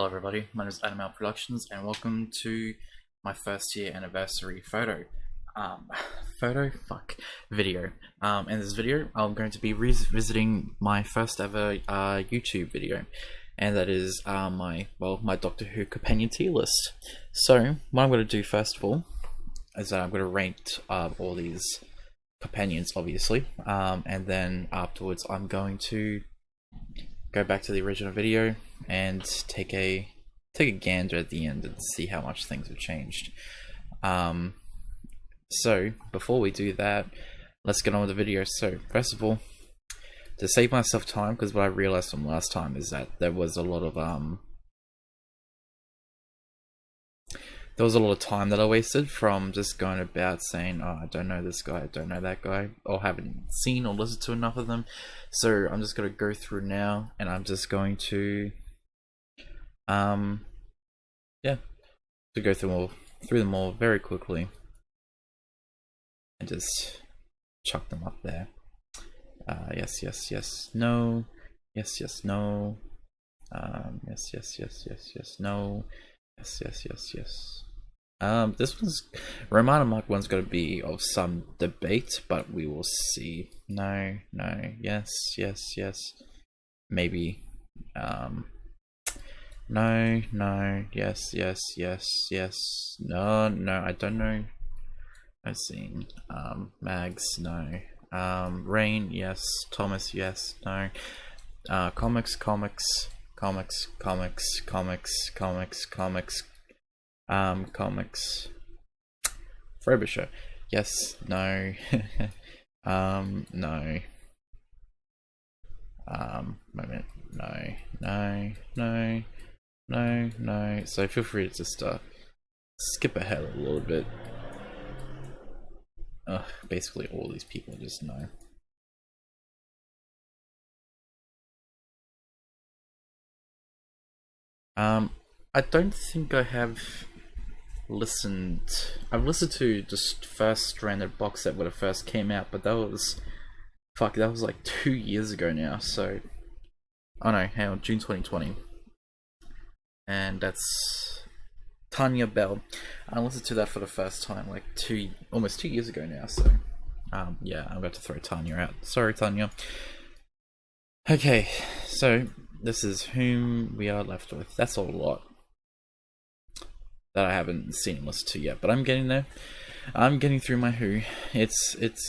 Hello everybody, my name is Adamell Productions and welcome to my first year anniversary video. In this video I'm going to be revisiting my first ever YouTube video, and that is my Doctor Who companion tier list. So what I'm going to do first of all is that I'm going to rate all these companions obviously, and then afterwards I'm going to go back to the original video and take a gander at the end and see how much things have changed. So before we do that, let's get on with the video. So first of all, to save myself time, because what I realized from last time is that there was a lot of time that I wasted from just going about saying, oh, I don't know this guy, I don't know that guy, or haven't seen or listened to enough of them. So I'm just going to go through now, and I'm just going to go through them all very quickly and just chuck them up there. Yes, no. Yes, no. Yes, no. Yes. This one's Ramana Matu one's going to be of some debate, but we will see. No, yes, maybe. No, yes, no, I don't know. I've seen. Mags, no. Rain, yes. Thomas, yes, no. Comics. Phrabisher, yes, no. No. Moment, no. So feel free to just skip ahead a little bit. Basically all these people just know. I don't think I have listened. I've listened to just first Stranded box set when it first came out, but that was like 2 years ago now. So, oh no, hang on, June 2020, and that's Tanya Bell. I listened to that for the first time like almost 2 years ago now. So, yeah, I'm about to throw Tanya out. Sorry, Tanya. Okay, so this is whom we are left with. That's a lot that I haven't seen and listened to yet, but I'm getting there. I'm getting through my Who.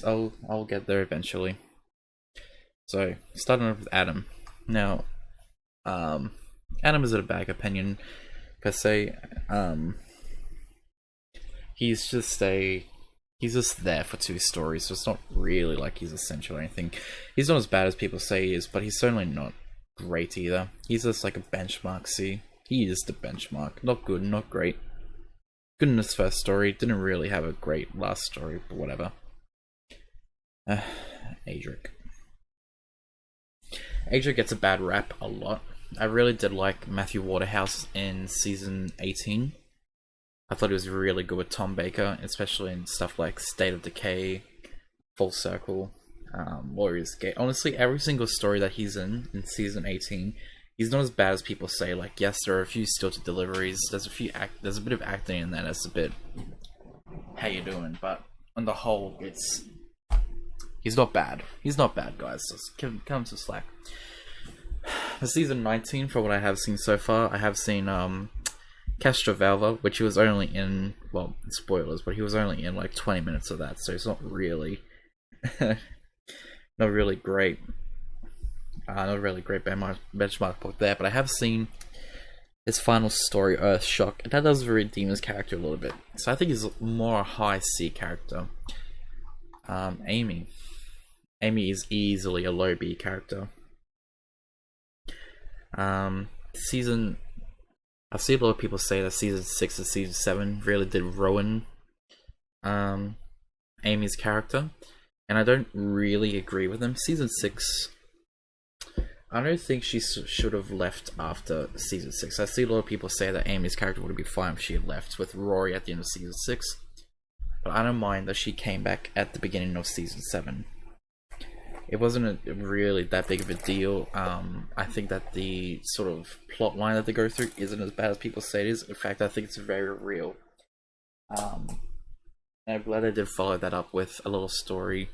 I'll get there eventually. So starting off with Adam. Now, Adam isn't a bad opinion per se. He's just there for two stories, so it's not really like he's essential or anything. He's not as bad as people say he is, but he's certainly not great either. He's just like a benchmark. See, he is the benchmark. Not good, not great. Good in his first story, didn't really have a great last story, but whatever. Adric gets a bad rap a lot. I really did like Matthew Waterhouse in season 18. I thought he was really good with Tom Baker, especially in stuff like State of Decay, Full Circle, Warriors Gate. Honestly, every single story that he's in season 18, he's not as bad as people say. Like, yes, there are a few stilted deliveries. There's a bit of acting in that. It's a bit, how you doing? But on the whole, he's not bad. He's not bad, guys. Just give him some slack. For season 19, for what I have seen so far, I have seen Castrovalva, which he was only in, well, spoilers, but he was only in like 20 minutes of that, so it's not really not really great benchmark book there. But I have seen his final story, Earthshock, and that does redeem his character a little bit, so I think he's more a high C character. Amy is easily a low B character. I've seen a lot of people say that season 6 and season 7 really did ruin Amy's character, and I don't really agree with them. Season 6, I don't think she should have left after season 6. I see a lot of people say that Amy's character would be fine if she had left with Rory at the end of season 6, but I don't mind that she came back at the beginning of season 7. it wasn't really that big of a deal. I think that the sort of plot line that they go through isn't as bad as people say it is. In fact, I think it's very real. And I'm glad they did follow that up with a little story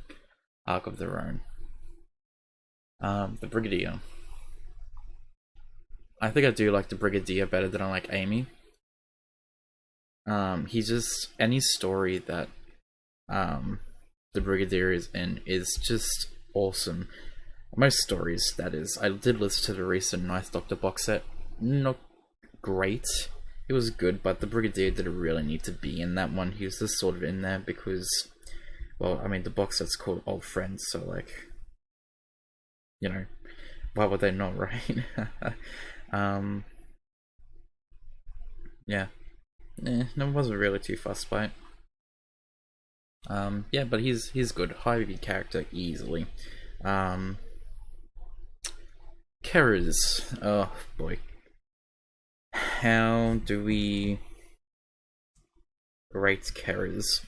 arc of their own. The Brigadier. I think I do like the Brigadier better than I like Amy. He's just, any story that the Brigadier is in is just awesome. Most stories, that is. I did listen to the recent Ninth Doctor box set. Not great. It was good, but the Brigadier didn't really need to be in that one. He was just sort of in there because, well, I mean, the box set's called Old Friends, so like, you know, why would they not, right? Yeah. No, wasn't really too fussed by it. Yeah, but he's good. High V character easily. Keras. Oh boy. How do we rate Keras?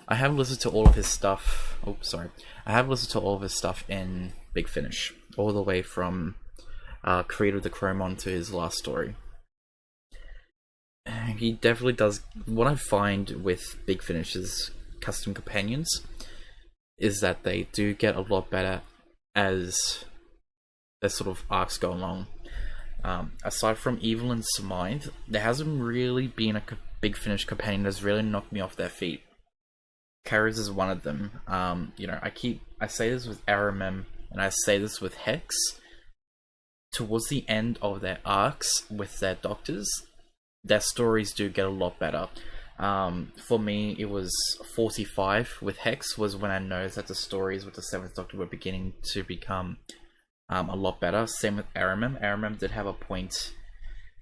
I have listened to all of his stuff. Oh, sorry. I have listened to all of his stuff in Big Finish, all the way from Creator of the Chromon to his last story. He definitely does. What I find with Big Finish's custom companions is that they do get a lot better as their sort of arcs go along. Aside from Evelyn Smythe, there hasn't really been a Big Finish companion that's really knocked me off their feet. Keras is one of them. You know, I say this with RMM, and I say this with Hex. Towards the end of their arcs with their doctors, their stories do get a lot better. For me, it was 45 with Hex was when I noticed that the stories with the 7th Doctor were beginning to become a lot better. Same with RMM. RMM did have a point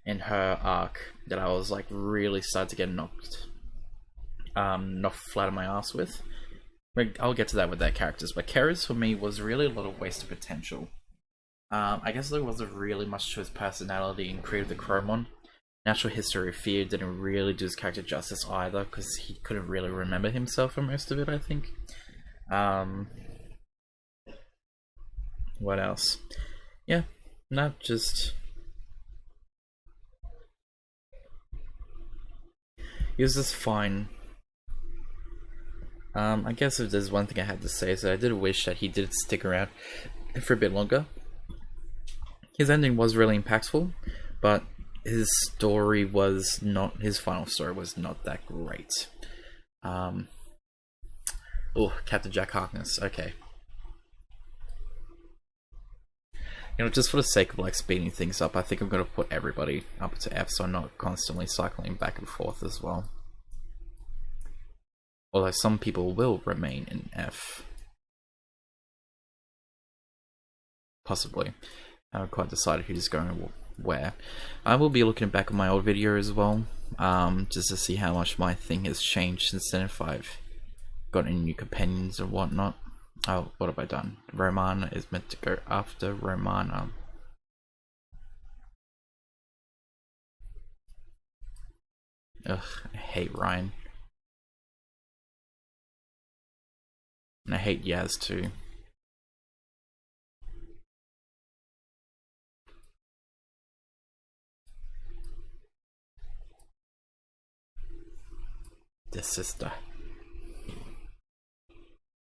in her arc that I was like really started to get knocked flat on my ass with. I'll get to that with their characters, but Keras for me was really a lot of wasted potential. I guess there wasn't really much to his personality in Creator of the Chromon. Natural History of Fear didn't really do his character justice either, because he couldn't really remember himself for most of it, I think. What else? Yeah, not just... He was just fine. I guess if there's one thing I had to say is that I did wish that he did stick around for a bit longer. His ending was really impactful, but his story was not, his final story was not that great. Oh, Captain Jack Harkness, okay. You know, just for the sake of like speeding things up, I think I'm going to put everybody up to F so I'm not constantly cycling back and forth as well. Although some people will remain in F. Possibly. I haven't quite decided who's going where. I will be looking back at my old video as well, just to see how much my thing has changed since then, if I've got any new companions or whatnot. Oh, what have I done? Ramana is meant to go after Ramana. Ugh, I hate Ryan. And I hate Yaz too. The sister.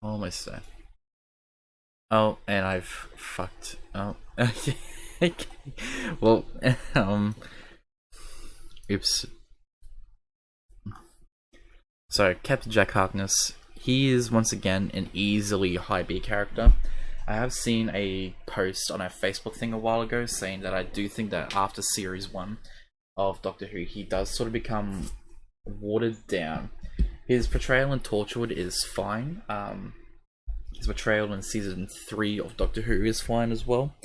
Almost there. Oh, and I've fucked. Oh, well, oops. So, Captain Jack Harkness, he is once again an easily high B character. I have seen a post on our Facebook thing a while ago saying that I do think that after series 1 of Doctor Who, he does sort of become watered down. His portrayal in Torchwood is fine. His portrayal in season 3 of Doctor Who is fine as well.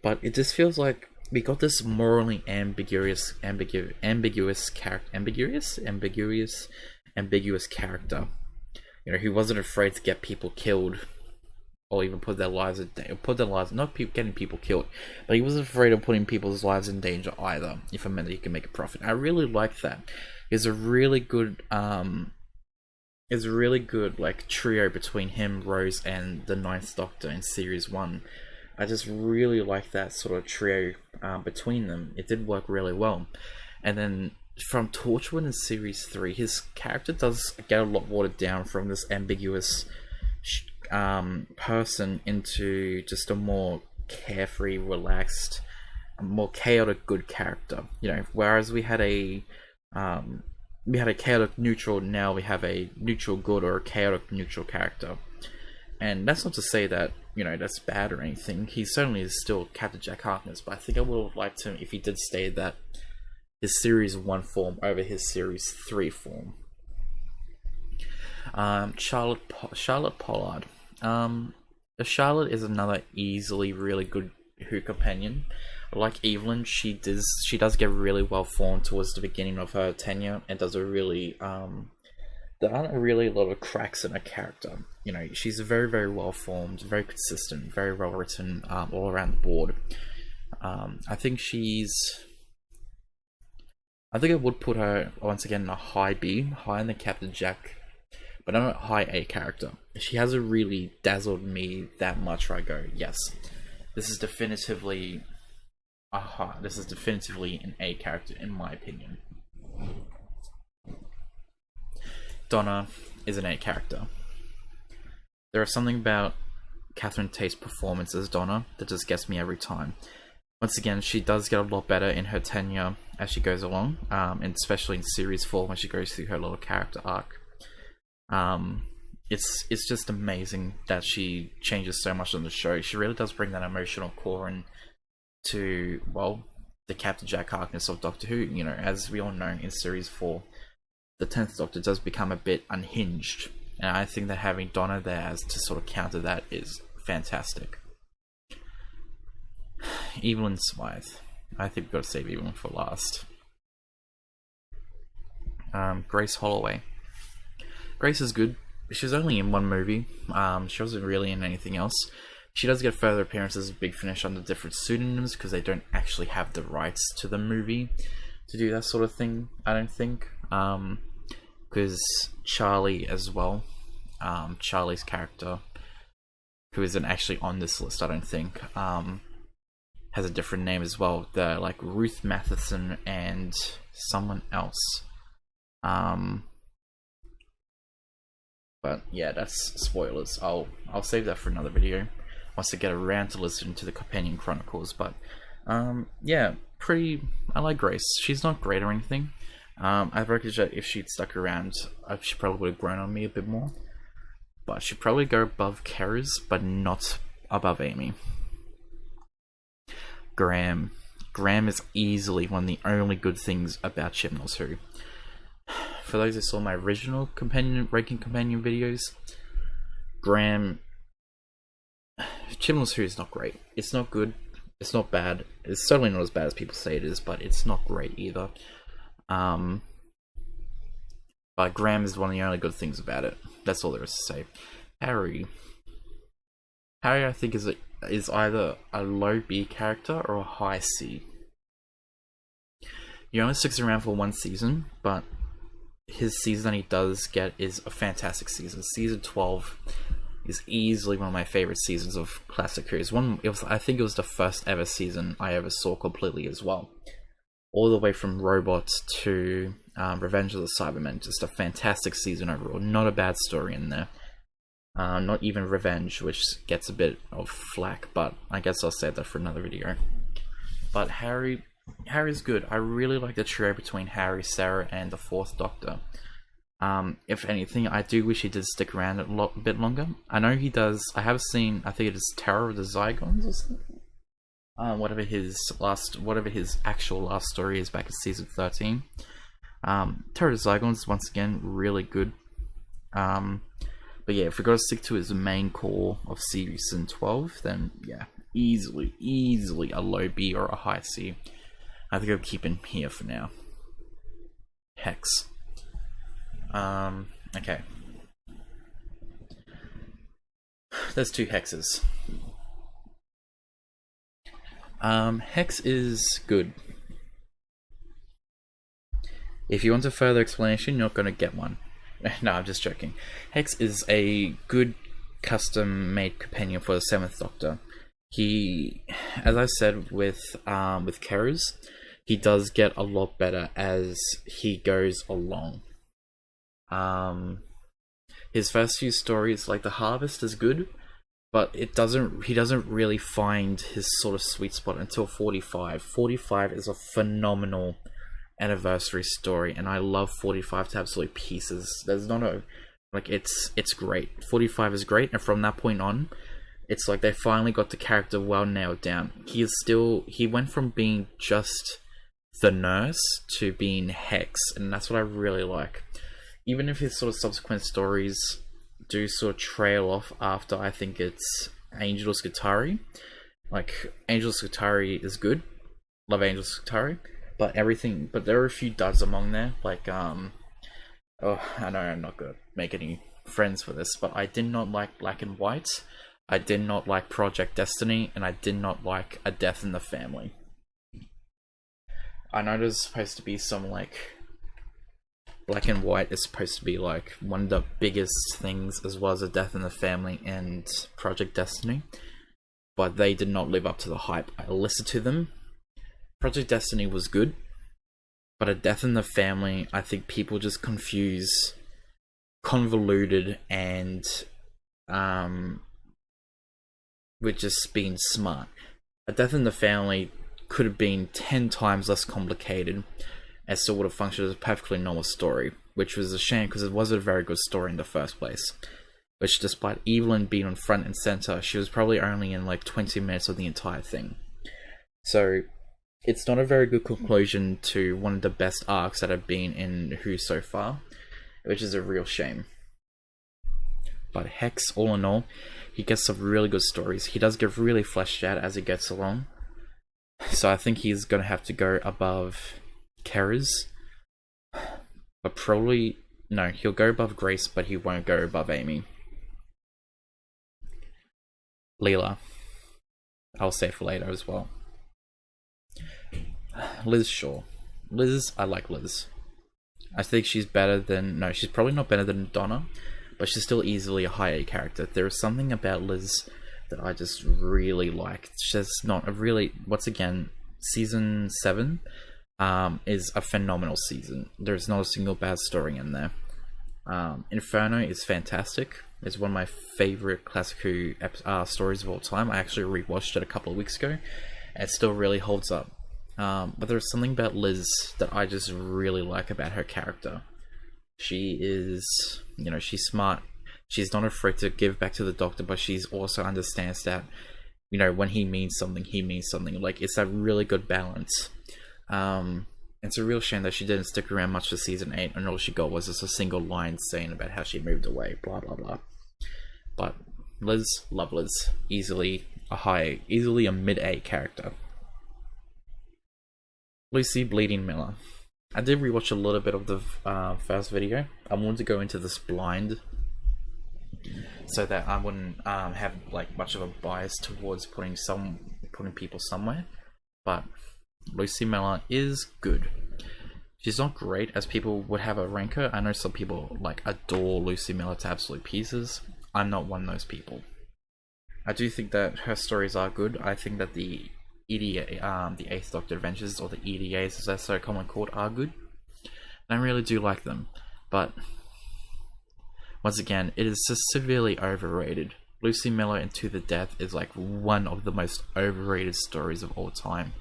But it just feels like we got this morally ambiguous character. You know, he wasn't afraid to get people killed, or even put their lives in danger. Not getting people killed, but he wasn't afraid of putting people's lives in danger either, if it meant that he could make a profit. I really like that. He's a really good is a really good like trio between him, Rose, and the Ninth Doctor in series 1. I just really like that sort of trio between them. It did work really well. And then from Torchwood in series 3, his character does get a lot watered down from this ambiguous person into just a more carefree, relaxed, more chaotic good character. You know, whereas we had a chaotic neutral, now we have a neutral good or a chaotic neutral character. And that's not to say that, you know, that's bad or anything. He certainly is still Captain Jack Harkness, but I think I would have liked him if he did stay that his series 1 form over his series 3 form. Charlotte Pollard. Charlotte is another easily really good Who companion. Like Evelyn, she does get really well formed towards the beginning of her tenure, and does a really there aren't really a lot of cracks in her character. You know, she's very, very well formed, very consistent, very well written, all around the board. I think I would put her once again in a high B, high in the Captain Jack, but not a high A character. She hasn't really dazzled me that much where I go, yes, this is definitively an A character in my opinion. Donna is an A character. There is something about Catherine Tate's performance as Donna that just gets me every time. Once again, she does get a lot better in her tenure as she goes along, and especially in series 4 when she goes through her little character arc. It's just amazing that she changes so much on the show. She really does bring that emotional core into, well, the Captain Jack Harkness of Doctor Who. You know, as we all know, in series 4, the 10th Doctor does become a bit unhinged, and I think that having Donna there as to sort of counter that is fantastic. Evelyn Smythe. I think we've got to save Evelyn for last. Grace Holloway. Grace is good. She was only in one movie. She wasn't really in anything else. She does get further appearances of Big Finish under different pseudonyms because they don't actually have the rights to the movie to do that sort of thing, I don't think. Because Charlie as well, Charlie's character, who isn't actually on this list, I don't think, has a different name as well. They're like Ruth Matheson and someone else. But yeah, that's spoilers. I'll save that for another video once I get around to listen to the Companion Chronicles. But yeah, I like Grace. She's not great or anything. I reckon that if she'd stuck around, she probably would have grown on me a bit more. But she'd probably go above Keras, but not above Amy. Graham is easily one of the only good things about Chibnall's Who. For those who saw my original ranking companion videos, Graham, Chibnall's Who is not great. It's not good. It's not bad. It's certainly not as bad as people say it is, but it's not great either. But Graham is one of the only good things about it. That's all there is to say. Harry, I think is either a low B character or a high C. He only sticks around for one season, but his season he does get is a fantastic season. Season 12 is easily one of my favorite seasons of Classic Who. I think it was the first ever season I ever saw completely as well. All the way from Robots to Revenge of the Cybermen. Just a fantastic season overall. Not a bad story in there. Not even Revenge, which gets a bit of flack, but I guess I'll save that for another video. But Harry's good. I really like the trio between Harry, Sarah, and the 4th Doctor. If anything, I do wish he did stick around a bit longer. I know he does. I have seen, I think it is Terror of the Zygons or something. Whatever his actual last story is back in season 13. Terror of the Zygons, once again, really good. But yeah, if we've got to stick to his main core of season 12, then yeah, easily a low B or a high C. I think I'll keep him here for now. Hex. Okay. There's 2 hexes. Hex is good. If you want a further explanation, you're not going to get one. No, I'm just joking. Hex is a good custom-made companion for the Seventh Doctor. He, as I said with Keras, he does get a lot better as he goes along. His first few stories, like The Harvest, is good, but he doesn't really find his sort of sweet spot until 45. 45 is a phenomenal anniversary story, and I love 45 to absolute pieces. There's not a like it's great. 45 is great, and from that point on, it's like they finally got the character well nailed down. He went from being just the nurse to being Hex, and that's what I really like. Even if his sort of subsequent stories do sort of trail off after, I think it's Angel Skitari. Like, Angel Skitari is good. Love Angel Skitari. But there are a few duds among there. Like, I know I'm not gonna make any friends for this, but I did not like Black and White. I did not like Project Destiny, and I did not like A Death in the Family. I know there's supposed to be some, like, Black and White is supposed to be like one of the biggest things, as well as A Death in the Family and Project Destiny, but they did not live up to the hype. I listened to them. Project Destiny was good, but A Death in the Family, I think people just confuse convoluted and with just being smart. A Death in the Family could have been 10 times less complicated and still would have functioned as a perfectly normal story, which was a shame because it wasn't a very good story in the first place. Which, despite Evelyn being on front and center, she was probably only in like 20 minutes of the entire thing. So, it's not a very good conclusion to one of the best arcs that have been in Who so far, which is a real shame. But Hex, all in all, he gets some really good stories. He does get really fleshed out as he gets along. So I think he's going to have to go above Keras, but probably no, he'll go above Grace, but he won't go above Amy. Leela, I'll save for later as well. Liz Shaw. Liz, I like Liz. I think she's better than... No, she's probably not better than Donna, but she's still easily a high A character. There is something about Liz that I just really like. She's not a really... Once again, season 7 is a phenomenal season. There's not a single bad story in there. Inferno is fantastic. It's one of my favorite Classic Who stories of all time. I actually rewatched it a couple of weeks ago, and it still really holds up. But there's something about Liz that I just really like about her character. She is, she's smart. She's not afraid to give back to the Doctor, but she also understands that, when he means something, he means something. Like, it's that really good balance. It's a real shame that she didn't stick around much for season 8, and all she got was just a single line saying about how she moved away, blah blah blah. But Liz, love Liz. Easily a mid-A character. Lucy Bleeding Miller. I did rewatch a little bit of the first video. I wanted to go into this blind, so that I wouldn't have like much of a bias towards putting people somewhere. But Lucy Miller is good. She's not great as people would have her rank her. I know some people like adore Lucy Miller to absolute pieces. I'm not one of those people. I do think that her stories are good. I think that the EDA, the Eighth Doctor Adventures, or the EDAs as they're so commonly called, are good. And I really do like them. But once again, it is just severely overrated. Lucy Miller and To the Death is like one of the most overrated stories of all time.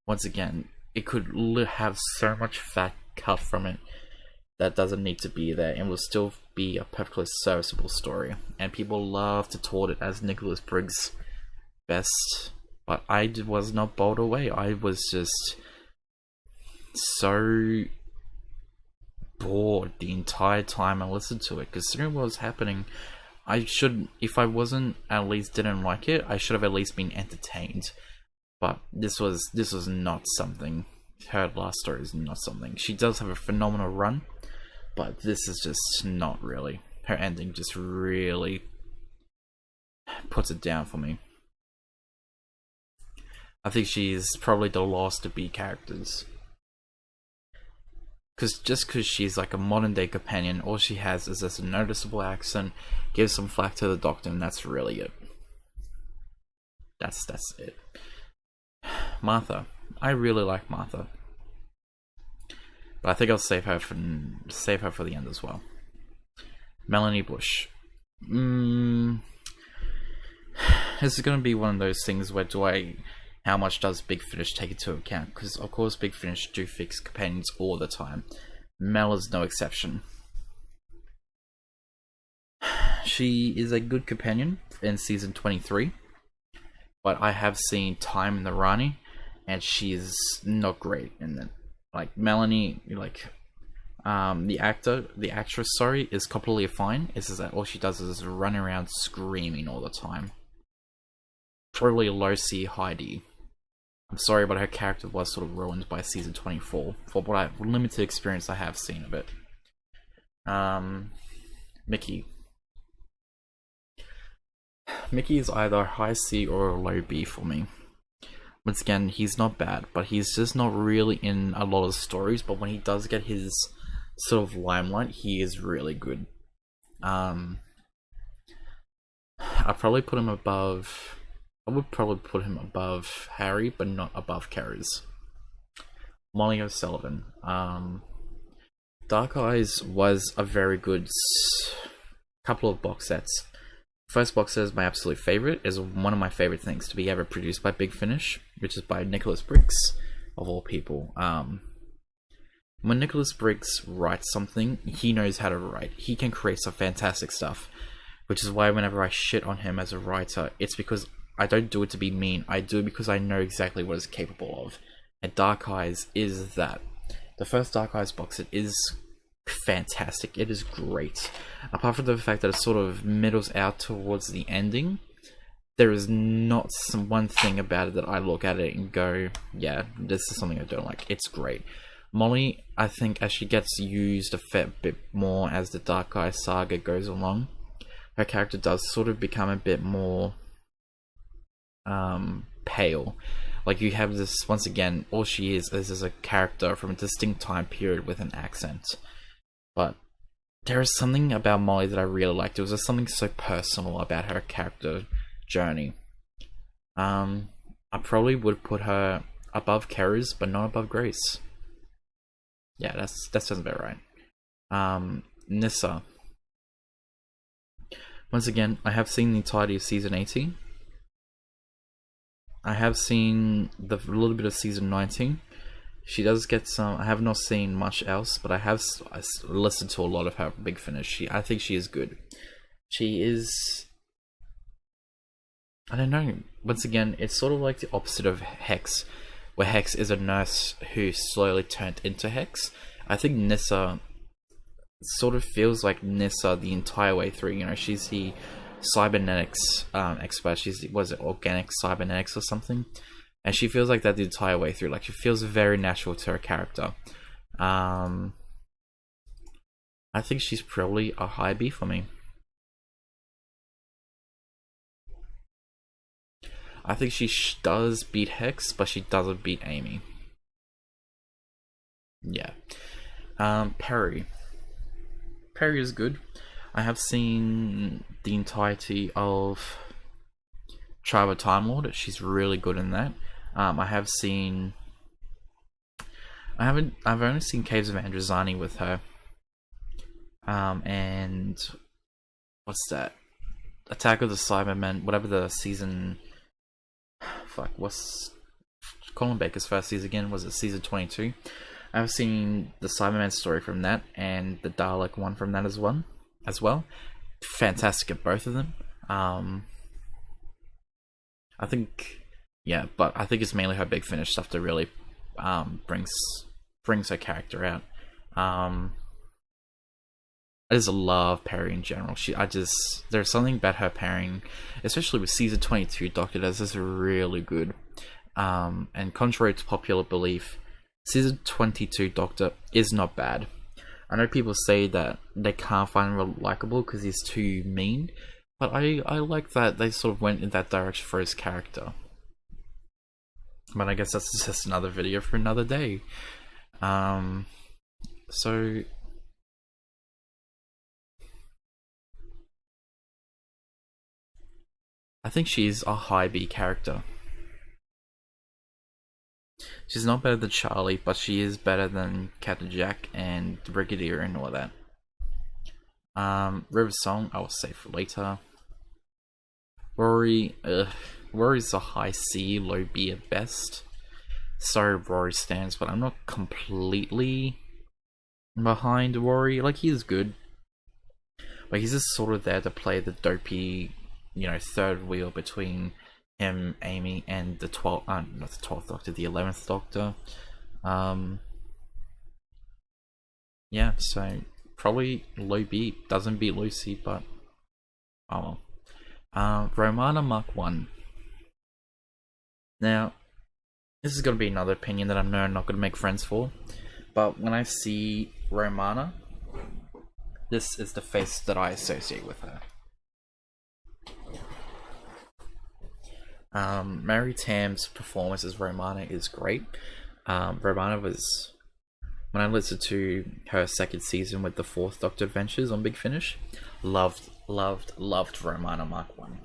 Once again, it could have so much fat cut from it that doesn't need to be there, and will still be a perfectly serviceable story. And people love to taunt it as Nicholas Briggs' best, but I was not bowled away. I was just so bored the entire time I listened to it. Considering what was happening, if I wasn't, at least didn't like it, I should have at least been entertained. But this was not something. Her last story is not something. She does have a phenomenal run, but this is just not really. Her ending just really puts it down for me. I think she's probably the last to be characters. because she's like a modern day companion, all she has is this noticeable accent, gives some flack to the Doctor, and that's really it. That's it. Martha, I really like Martha, but I think I'll save her for the end as well. Melanie Bush. This is going to be one of those things where how much does Big Finish take into account? Because of course Big Finish do fix companions all the time. Mel is no exception. She is a good companion in season 23, but I have seen Time in the Rani, and she is not great in that. Like Melanie, the actress, is completely fine. It's just that all she does is run around screaming all the time. Probably low C, high D. I'm sorry, but her character was sort of ruined by season 24 for what limited experience I have seen of it. Mickey. Mickey is either high C or low B for me. Once again, he's not bad, but he's just not really in a lot of stories. But when he does get his sort of limelight, he is really good. I'd probably put him above. I would probably put him above Harry, but not above Keras. Molly O'Sullivan. Dark Eyes was a very good couple of box sets. First box set is my absolute favorite. Is one of my favorite things to be ever produced by Big Finish, which is by Nicholas Briggs, of all people. When Nicholas Briggs writes something, he knows how to write. He can create some fantastic stuff, which is why whenever I shit on him as a writer, it's because I don't do it to be mean. I do it because I know exactly what it's capable of. And Dark Eyes is that. The first Dark Eyes box set is fantastic. It is great. Apart from the fact that it sort of middles out towards the ending, there is not one thing about it that I look at it and go, yeah, this is something I don't like. It's great. Molly, I think as she gets used a fair bit more as the Dark Eyes saga goes along, her character does sort of become a bit more pale. Like, you have this, once again, all she is a character from a distinct time period with an accent. But there is something about Molly that I really liked. It was just something so personal about her character journey. I probably would put her above Keras, but not above Grace. Yeah, that sounds about right. Nyssa. Once again, I have seen the entirety of season 18. I have seen a little bit of season 19. She does get some. I have not seen much else, but I listened to a lot of her Big Finish. I think she is good. She is. I don't know. Once again, it's sort of like the opposite of Hex, where Hex is a nurse who slowly turned into Hex. I think Nyssa sort of feels like Nyssa the entire way through. You know, she's the cybernetics expert. Was it organic cybernetics or something? And she feels like that the entire way through. Like, she feels very natural to her character. I think she's probably a high B for me. I think she does beat Hex, but she doesn't beat Amy. Yeah. Perry. Perry is good. I have seen the entirety of Tribe of Time Lord. She's really good in that. I've only seen Caves of Androzani with her. And what's that? Attack of the Cybermen, whatever the season. Fuck, what's Colin Baker's first season again? Was it season 22? I've seen the Cyberman story from that and the Dalek one from that as well. Fantastic at both of them. I think, yeah, but I think it's mainly her Big Finish stuff that really brings her character out. I just love Perry in general. There's something about her pairing, especially with season 22 Doctor does this really good. And contrary to popular belief, season 22 Doctor is not bad. I know people say that they can't find him real likable because he's too mean, but I like that they sort of went in that direction for his character. But I guess that's just another video for another day. So I think she's a high B character. She's not better than Charlie, but she is better than Captain Jack and the Brigadier and all that. River Song, I will save for later. Rory, Rory's a high C, low B at best. Sorry, Rory stands, but I'm not completely behind Rory. Like, he's good, but he's just sort of there to play the dopey, you know, third wheel between him, Amy, and the 12th, not the 12th Doctor, the 11th Doctor. Yeah, so probably low B. Doesn't beat Lucy, but oh well. Ramana Mark 1. Now, this is going to be another opinion that I know I'm not going to make friends for, but when I see Ramana, this is the face that I associate with her. Mary Tam's performance as Ramana is great. Ramana was, when I listened to her second season with the 4th Doctor Adventures on Big Finish, loved Ramana Mark 1.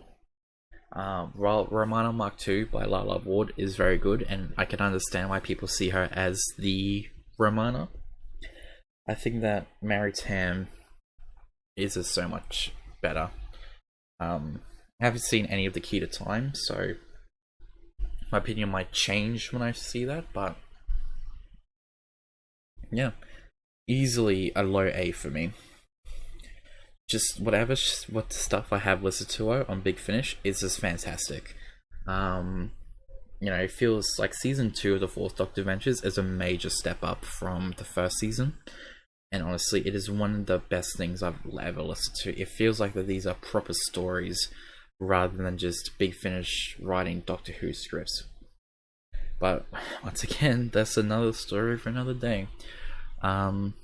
While Ramana Mark 2 by Lala Ward is very good, and I can understand why people see her as the Ramana, I think that Mary Tam is just so much better. I haven't seen any of the Key to Time, so my opinion might change when I see that, but yeah, easily a low A for me. Just what stuff I have listened to her on Big Finish is just fantastic. You know, it feels like season 2 of the 4th Doctor Adventures is a major step up from the first season, and honestly, it is one of the best things I've ever listened to. It feels like that these are proper stories rather than just Big Finish writing Doctor Who scripts. But once again, that's another story for another day. Ramana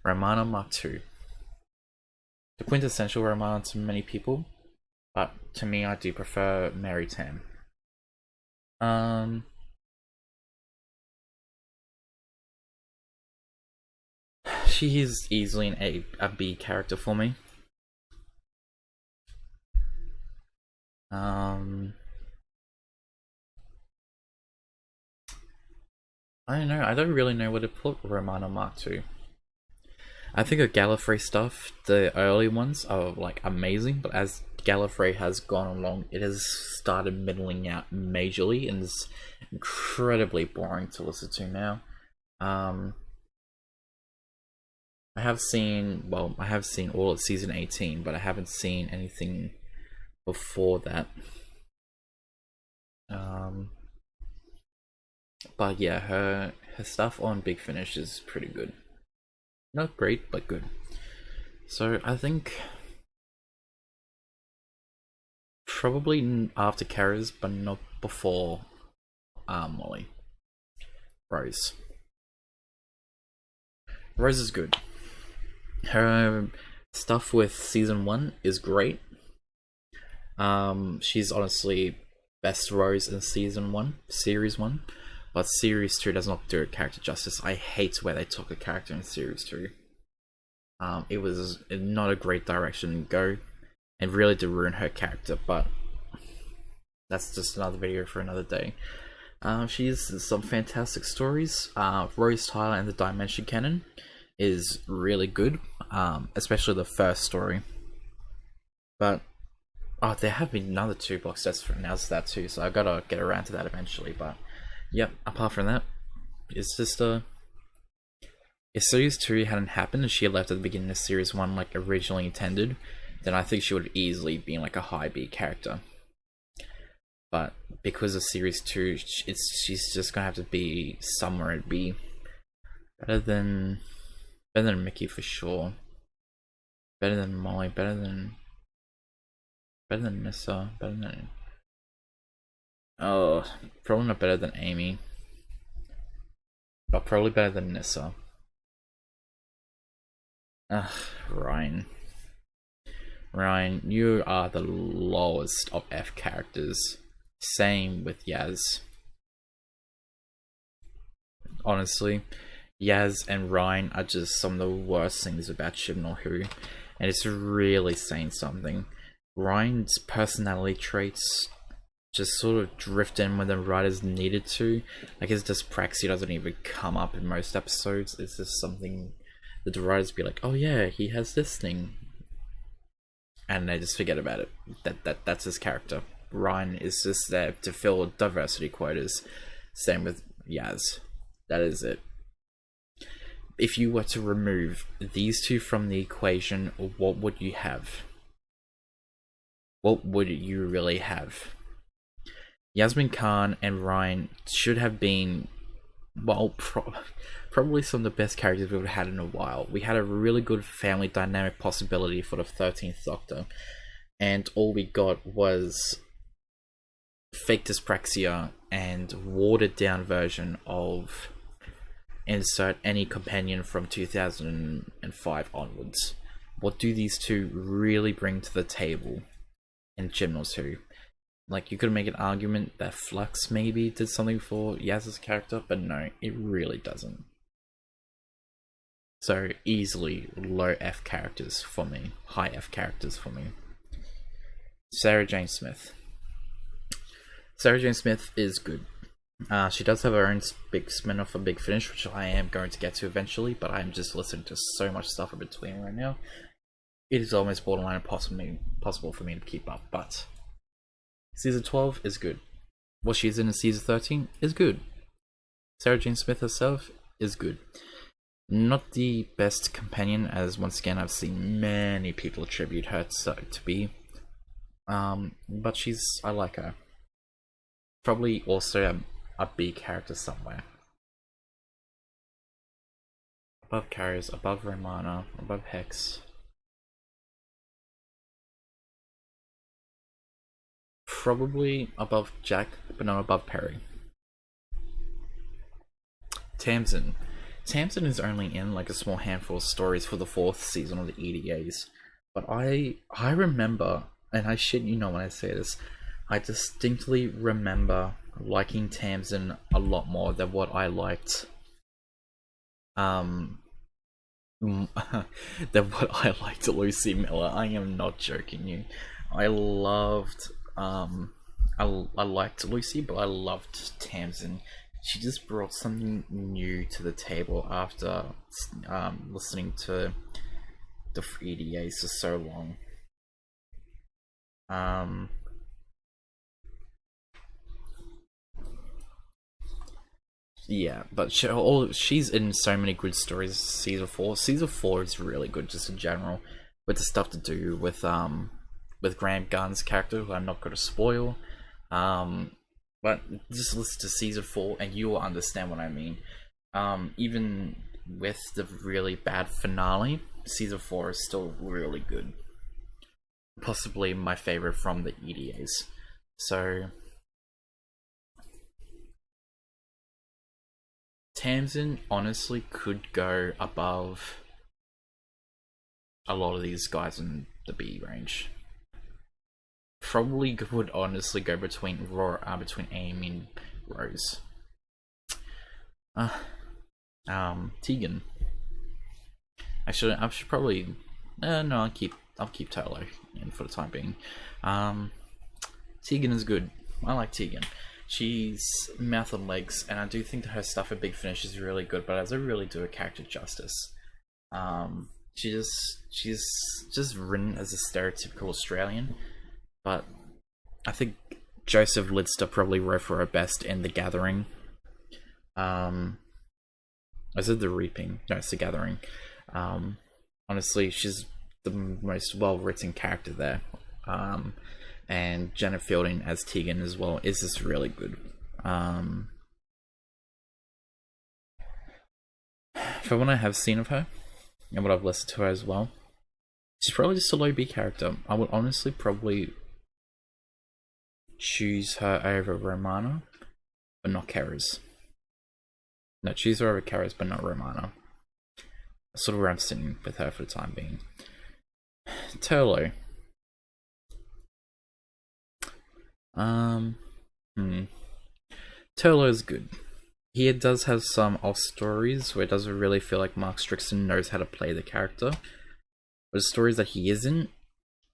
Matu. The quintessential Ramana to many people, but to me, I do prefer Mary Tam. She is easily a B character for me. I don't know. I don't really know where to put Ramana Mark 2. I think the Gallifrey stuff, the early ones, are like amazing, but as Gallifrey has gone along, it has started middling out majorly and is incredibly boring to listen to now. I have seen all of season 18, but I haven't seen anything before that. But yeah, her stuff on Big Finish is pretty good. Not great, but good. So I think probably after Keras, but not before Molly. Rose. Rose is good. Her stuff with season 1 is great. She's honestly best Rose in season 1, series 1. But series 2 does not do a character justice. I hate where they took a character in series 2. It was not a great direction to go, and really did ruin her character, but that's just another video for another day. She has some fantastic stories. Rose Tyler and the Dimension Canon is really good, especially the first story. But there have been another 2 box sets for announced that too, so I gotta get around to that eventually. But yep, apart from that, it's just if series 2 hadn't happened and she had left at the beginning of series 1 like originally intended, then I think she would have easily been like a high B character. But because of series 2, she's just gonna have to be somewhere at B. Better than Mickey for sure. Better than Molly. Better than Nissa. Better than probably not better than Amy, but probably better than Nissa. Ryan, you are the lowest of F characters. Same with Yaz. Honestly, Yaz and Ryan are just some of the worst things about Chibnall Who, and it's really saying something. Ryan's personality traits just sort of drift in when the writers needed to. Like his dyspraxia doesn't even come up in most episodes. It's just something that the writers be like, oh yeah, he has this thing, and they just forget about it. That's his character. Ryan is just there to fill diversity quotas. Same with Yaz. That is it. If you were to remove these two from the equation, what would you have? What would you really have? Yasmin Khan and Ryan should have been, well, probably some of the best characters we've had in a while. We had a really good family dynamic possibility for the 13th Doctor, and all we got was fake dyspraxia and watered down version of insert any companion from 2005 onwards. What do these two really bring to the table in Chibnall Who? Like, you could make an argument that Flux maybe did something for Yaz's character, but no, it really doesn't. So, easily low F characters for me, high F characters for me. Sarah Jane Smith. Sarah Jane Smith is good. She does have her own big spin-off for Big Finish, which I am going to get to eventually, but I am just listening to so much stuff in between right now. It is almost borderline impossible for me to keep up, but Season 12 is good. What she's in Season 13 is good. Sarah Jane Smith herself is good. Not the best companion, as once again I've seen many people attribute her to be. But I like her. Probably also a B character somewhere. Above Keras, above Ramana, above Hex. Probably above Jack, but not above Perry. Tamsin. Tamsin is only in like a small handful of stories for the 4th season of the EDAs. But I remember, and I shit you not when I say this, I distinctly remember liking Tamsin a lot more than what I liked than what I liked Lucy Miller. I am not joking you. I loved I liked Lucy, but I loved Tamsin. She just brought something new to the table after listening to the EDAs for so long. Yeah, but she's in so many good stories. Season 4 is really good just in general, with the stuff to do with Graham Gunn's character, who I'm not going to spoil. But just listen to Season 4 and you will understand what I mean. Even with the really bad finale, Season 4 is still really good. Possibly my favorite from the EDAs. So Tamsin honestly could go above a lot of these guys in the B range. Probably would honestly go between between Amy and Rose. Tegan. I should probably no, I'll keep Tolo in for the time being. Tegan is good. I like Tegan. She's mouth and legs, and I do think that her stuff at Big Finish is really good, but as I really do a character justice. She's just written as a stereotypical Australian, but I think Joseph Lidster probably wrote for her best in The Gathering. Is it The Reaping? No, it's The Gathering. Honestly, she's the most well-written character there. And Janet Fielding as Tegan as well is just really good. For what I have seen of her, and what I've listened to her as well, she's probably just a low B character. I would honestly probably choose her over Ramana, but not Keras. No, choose her over Keras, but not Ramana. That's sort of where I'm sitting with her for the time being. Turlo. Turlo is good. he does have some off stories where it doesn't really feel like Mark Strickson knows how to play the character. But the stories that he isn't,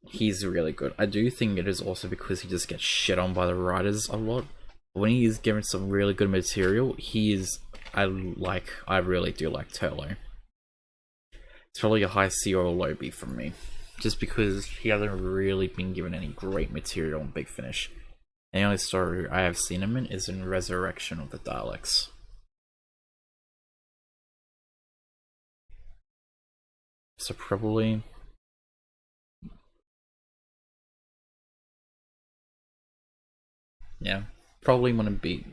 he's really good. I do think it is also because he just gets shit on by the writers a lot. When he is given some really good material, he is, I really do like Turlo. It's probably a high C or a low B from me. Just because he hasn't really been given any great material on Big Finish. The only story I have seen him in is in Resurrection of the Daleks. So probably... yeah, probably want to beat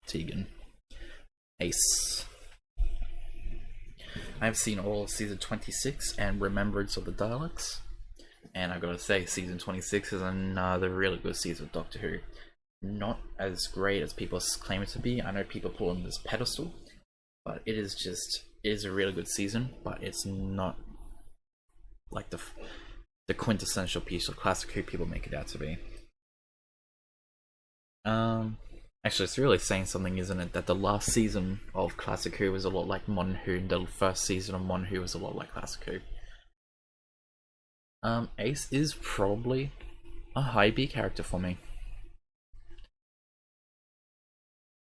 Tegan. Ace. I've seen all of season 26 and Remembrance of the Daleks. And I've got to say, season 26 is another really good season of Doctor Who. Not as great as people claim it to be. I know people put on this pedestal, but it is a really good season, but it's not like the quintessential piece of classic Who people make it out to be. Actually, it's really saying something, isn't it? That the last season of Classic Who was a lot like Modern Who, and the first season of Modern Who was a lot like Classic Who. Ace is probably a high B character for me.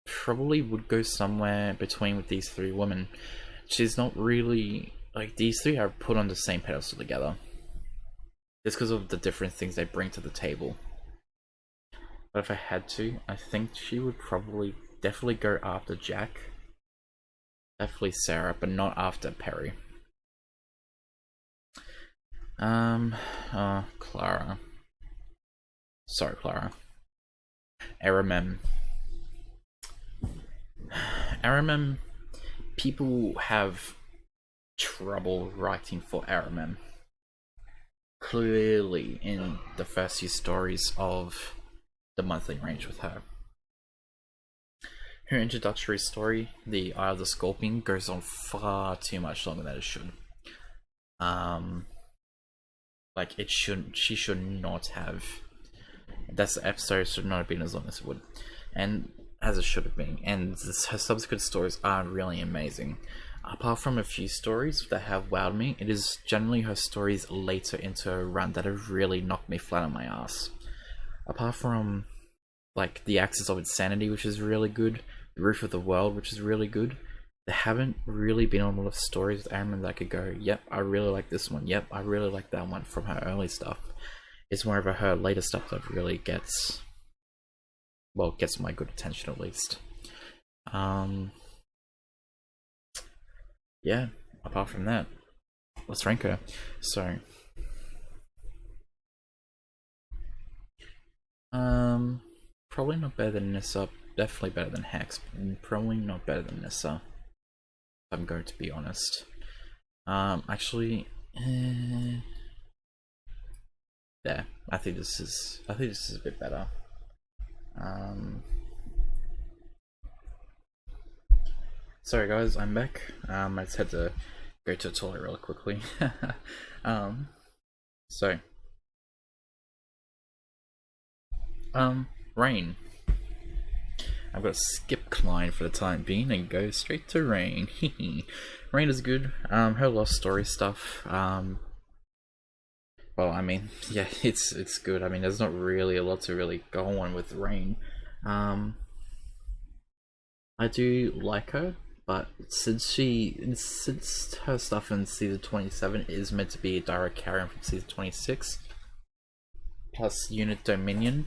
Probably would go somewhere between with these three women. She's not really like, these three are put on the same pedestal together. Just because of the different things they bring to the table. But if I had to, I think she would probably definitely go after Jack. Definitely Sarah, but not after Perry. Clara. Sorry, Clara. Aramem. Aramem, people have trouble writing for Aramem. Clearly in the first few stories of the monthly range with her. Her introductory story, The Eye of the Scorpion, goes on far too much longer than it should. Like, it shouldn't, she should not have, that's the episode should not have been as long as it would. And as it should have been. And her subsequent stories are really amazing. Apart from a few stories that have wowed me, it is generally her stories later into a run that have really knocked me flat on my ass. Apart from, like, The Axis of Insanity, which is really good, The Roof of the World, which is really good, there haven't really been a lot of stories with Aaron that I could go, yep, I really like this one, yep, I really like that one from her early stuff. It's more of her later stuff that really gets my good attention at least. Yeah, apart from that, let's rank her. So, probably not better than Nissa, definitely better than Hex, probably not better than Nissa, if I'm going to be honest. Actually, yeah, I think this is a bit better. Sorry guys, I'm back. I just had to go to the toilet really quickly. Rain. I've got to skip Klein for the time being and go straight to Rain. Rain is good. Her lost story stuff. Well, I mean, yeah, it's good. I mean, there's not really a lot to really go on with Rain. I do like her, but since her stuff in season 27 is meant to be a direct carry-on from season 26, plus Unit Dominion,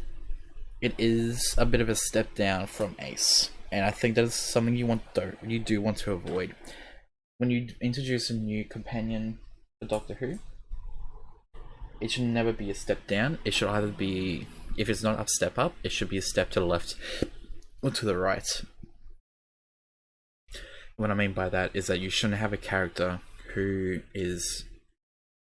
it is a bit of a step down from Ace, and I think that is something you do want to avoid when you introduce a new companion for Doctor Who. It should never be a step down. It should either be, if it's not a step up, it should be a step to the left or to the right. What I mean by that is that you shouldn't have a character who is,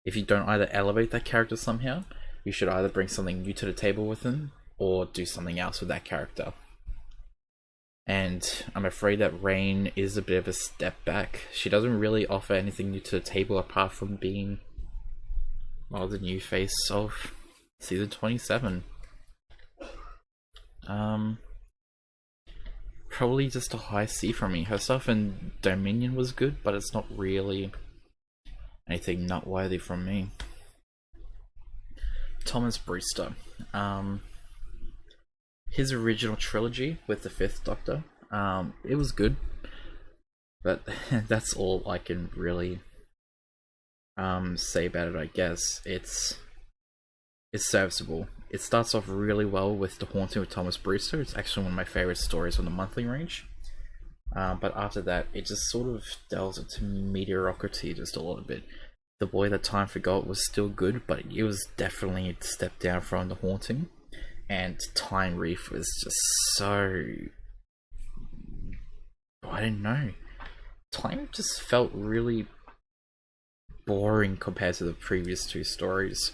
if you don't either elevate that character somehow, you should either bring something new to the table with them or do something else with that character. And I'm afraid that Rain is a bit of a step back. She doesn't really offer anything new to the table apart from being, well, the new face of season 27. probably just a high C from me. Her stuff in Dominion was good, but it's not really anything nut-worthy from me. Thomas Brewster. His original trilogy with the Fifth Doctor, it was good, but that's all I can really say about it. I guess it's serviceable. It starts off really well with The Haunting with Thomas Brewster. It's actually one of my favorite stories on the monthly range. But after that, it just sort of delves into mediocrity just a little bit. The Boy That Time Forgot was still good, but it was definitely a step down from The Haunting. And Time Reef was just so... I don't know. Time just felt really boring compared to the previous two stories.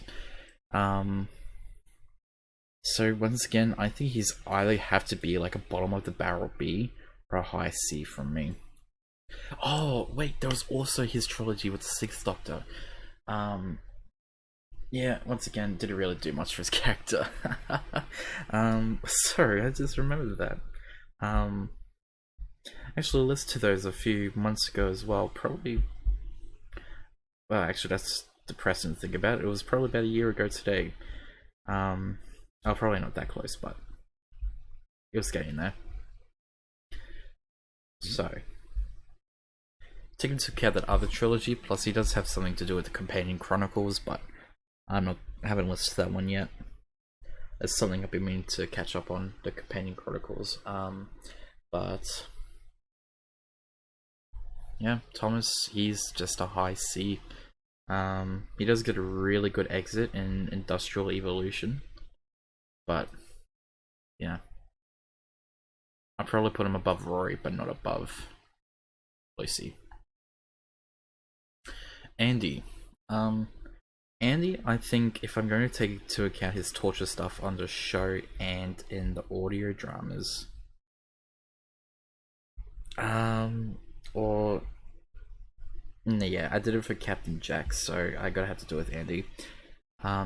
So once again, I think he's either have to be like a bottom of the barrel B or a high C from me. Oh wait, there was also his trilogy with the Sixth Doctor. Yeah, once again, didn't really do much for his character. Sorry, I just remembered that. Actually, I listened to those a few months ago as well. Probably. Well, actually, that's depressing to think about. It was probably about a year ago today. Oh, probably not that close, but it was getting there. So, taking into account that other trilogy, plus he does have something to do with the Companion Chronicles, but I haven't listened to that one yet. It's something I've been meaning to catch up on, the Companion Chronicles. But yeah, Thomas, he's just a high C. He does get a really good exit in Industrial Evolution, but yeah, I'd probably put him above Rory, but not above Lucy. Andy. Andy, I think if I'm going to take into account his torture stuff on the show and in the audio dramas, or yeah, I did it for Captain Jack, so I gotta have to do it with Andy.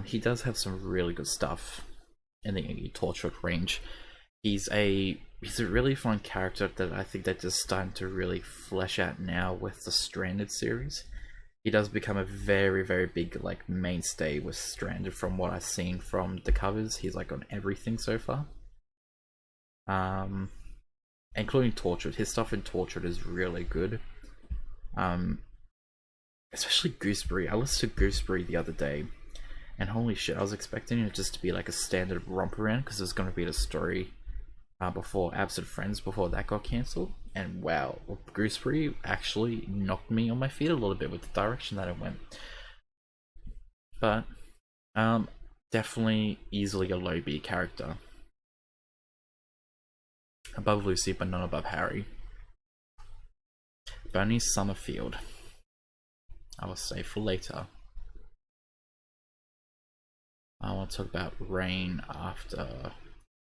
He does have some really good stuff in the tortured range. He's a really fun character that I think they're just starting to really flesh out now with the Stranded series. He does become a very, very big like mainstay with Stranded from what I've seen from the covers. He's like on everything so far. Including Tortured. His stuff in Tortured is really good. Especially Gooseberry. I listened to Gooseberry the other day, and holy shit, I was expecting it just to be like a standard romp around because there's going to be the story before Absent Friends before that got cancelled. And wow, Gooseberry actually knocked me on my feet a little bit with the direction that it went. But definitely easily a low B character. Above Lucy, but not above Harry. Bernie Summerfield. I will save for later. I want to talk about Rain after.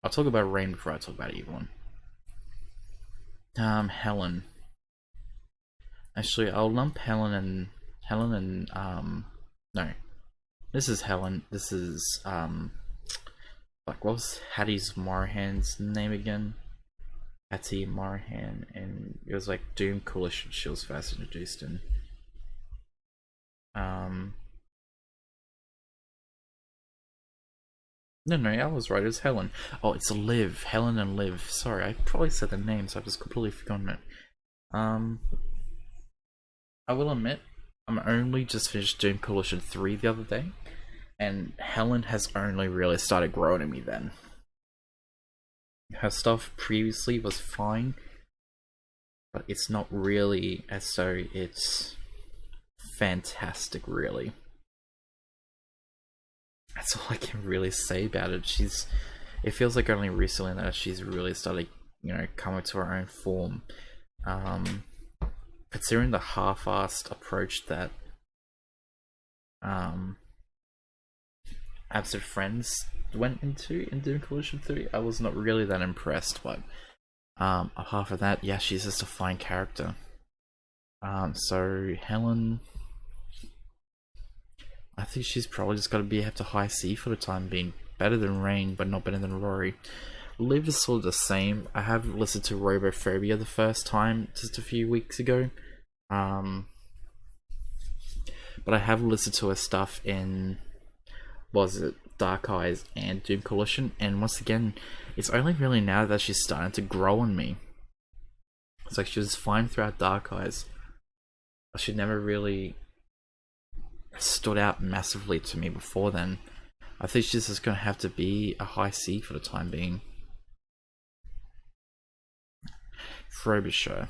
I'll talk about Rain before I talk about Evelyn. Helen. Actually, I'll lump Helen and no. This is Helen. This is like what was Hattie's Morahan's name again? Hattie Morahan, and it was like Doom Coalition she was first introduced in. No, I was right, it was Helen. Oh, it's Liv. Helen and Liv. Sorry, I probably said the name, so I've just completely forgotten it. I will admit, I'm only just finished Doom Coalition 3 the other day, and Helen has only really started growing in me then. Her stuff previously was fine, but it's not really as though it's fantastic, really. That's all I can really say about it. It feels like only recently that she's really started, coming to her own form. Considering the half-assed approach that Absent Friends went into in Doom Coalition 3, I was not really that impressed, but apart from that, yeah, she's just a fine character. So Helen, I think she's probably just got to have to high C for the time being. Better than Rain, but not better than Rory. Liv is sort of the same. I have listened to Robophobia the first time just a few weeks ago. But I have listened to her stuff in, was it Dark Eyes and Doom Coalition, and once again, it's only really now that she's starting to grow on me. It's like she was fine throughout Dark Eyes. She never really stood out massively to me before then. I think she's just going to have to be a high C for the time being. Phrabisher.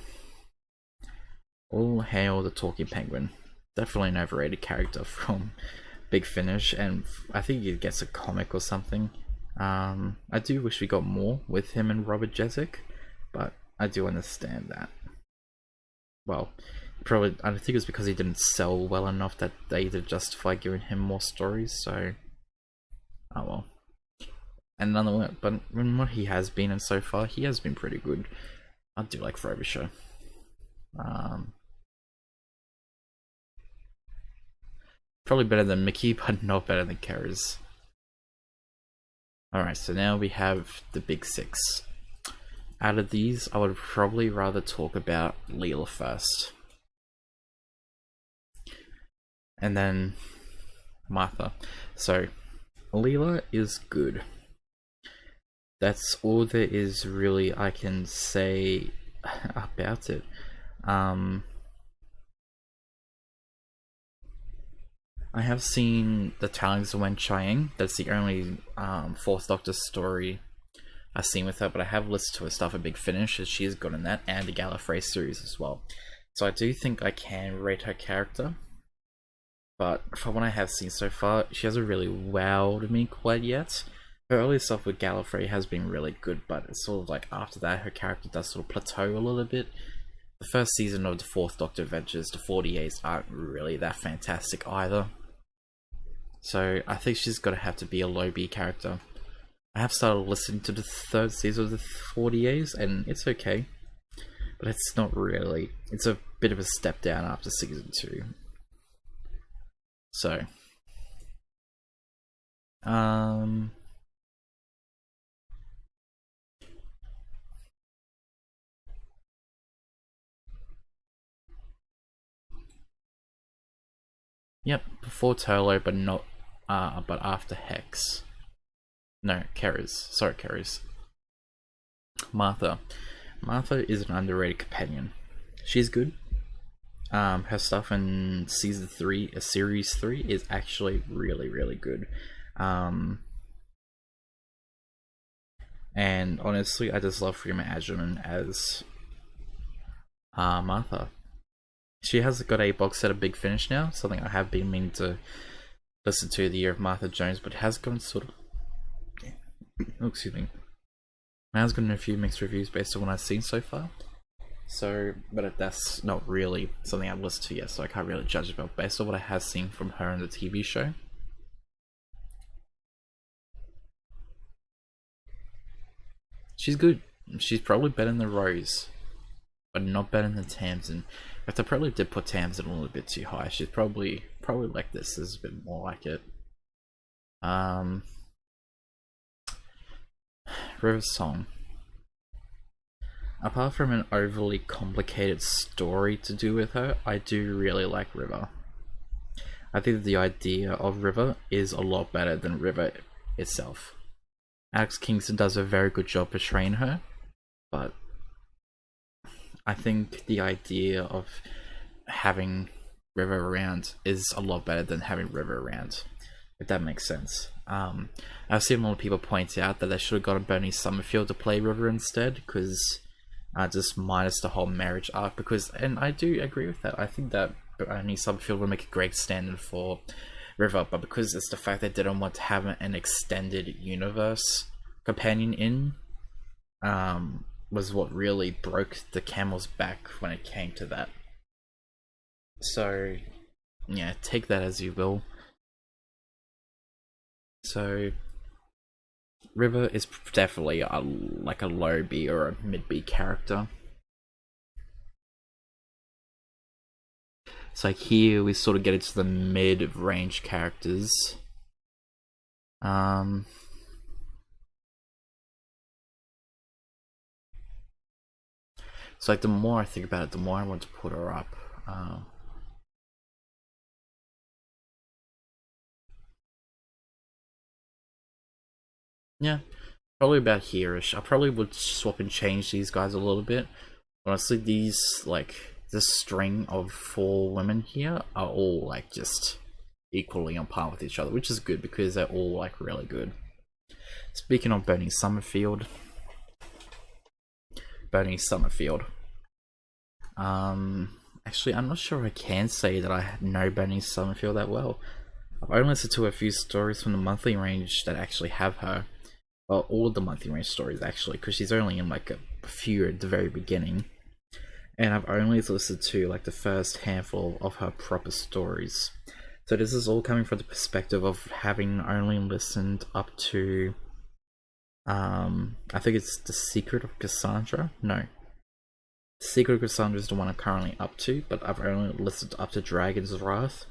All hail the talking penguin. Definitely an overrated character from Big Finish, and I think he gets a comic or something. I do wish we got more with him and Robert Jezek, but I do understand that. Well, probably I think it's because he didn't sell well enough that they either justify giving him more stories, so oh well. And another one, but when what he has been in so far, he has been pretty good. I do like Phrabisher. Probably better than Mickey, but not better than Keras. Alright, so now we have the big six. Out of these, I would probably rather talk about Leela first. And then Martha. So, Leela is good. That's all there is really I can say about it. I have seen the Tellings of Wen Chiang. That's the only Fourth Doctor story I've seen with her, but I have listened to her stuff at Big Finish, as she is good in that, and the Gallifrey series as well. So I do think I can rate her character, but from what I have seen so far, she hasn't really wowed me quite yet. Her early stuff with Gallifrey has been really good, but it's sort of like after that, her character does sort of plateau a little bit. The first season of the Fourth Doctor Adventures, the 48s, aren't really that fantastic either. So I think she's got to have to be a low B character. I have started listening to the third season of the 48s, and it's okay. But it's not really. It's a bit of a step down after season 2. So. Yep, before Turlo, but not, but after Hex. No, Keras. Sorry, Keras. Martha. Martha is an underrated companion. She's good. Her stuff in season 3, series 3, is actually really, really good. And honestly, I just love Freema Agyeman as Martha. She has got a box set of Big Finish now, something I have been meaning to listen to, the Year of Martha Jones, but it has gotten sort of... oh, excuse me. It has gotten a few mixed reviews based on what I've seen so far. So, but that's not really something I've listened to yet, so I can't really judge about based on what I have seen from her in the TV show. She's good. She's probably better than the Rose, but not better than Tamsin. But I probably did put Tamsin a little bit too high. She's probably like this. Is a bit more like it. River's Song. Apart from an overly complicated story to do with her, I do really like River. I think the idea of River is a lot better than River itself. Alex Kingston does a very good job portraying her, but I think the idea of having River around is a lot better than having River around, if that makes sense. I've seen a lot of people point out that they should have gotten Bernie Summerfield to play River instead, because just minus the whole marriage arc, because, and I do agree with that. I think that Bernie Summerfield would make a great stand-in for River, but because it's the fact they didn't want to have an extended universe companion in, was what really broke the camel's back when it came to that. So, yeah, take that as you will. So, River is definitely like a low B or a mid B character. So like here we sort of get into the mid-range characters. So like the more I think about it, the more I want to put her up. Yeah, probably about here-ish. I probably would swap and change these guys a little bit. Honestly, these, like, this string of 4 women here are all, like, just equally on par with each other, which is good because they're all, like, really good. Speaking of Bernie Summerfield. Actually, I'm not sure I can say that I know Bernie Summerfield that well. I've only listened to a few stories from the monthly range that actually have her. Well, all of the monthly range stories actually, because she's only in like a few at the very beginning. And I've only listened to like the first handful of her proper stories. So this is all coming from the perspective of having only listened up to I think it's The Secret of Cassandra. No. The Secret of Cassandra is the one I'm currently up to, but I've only listened up to Dragon's Wrath.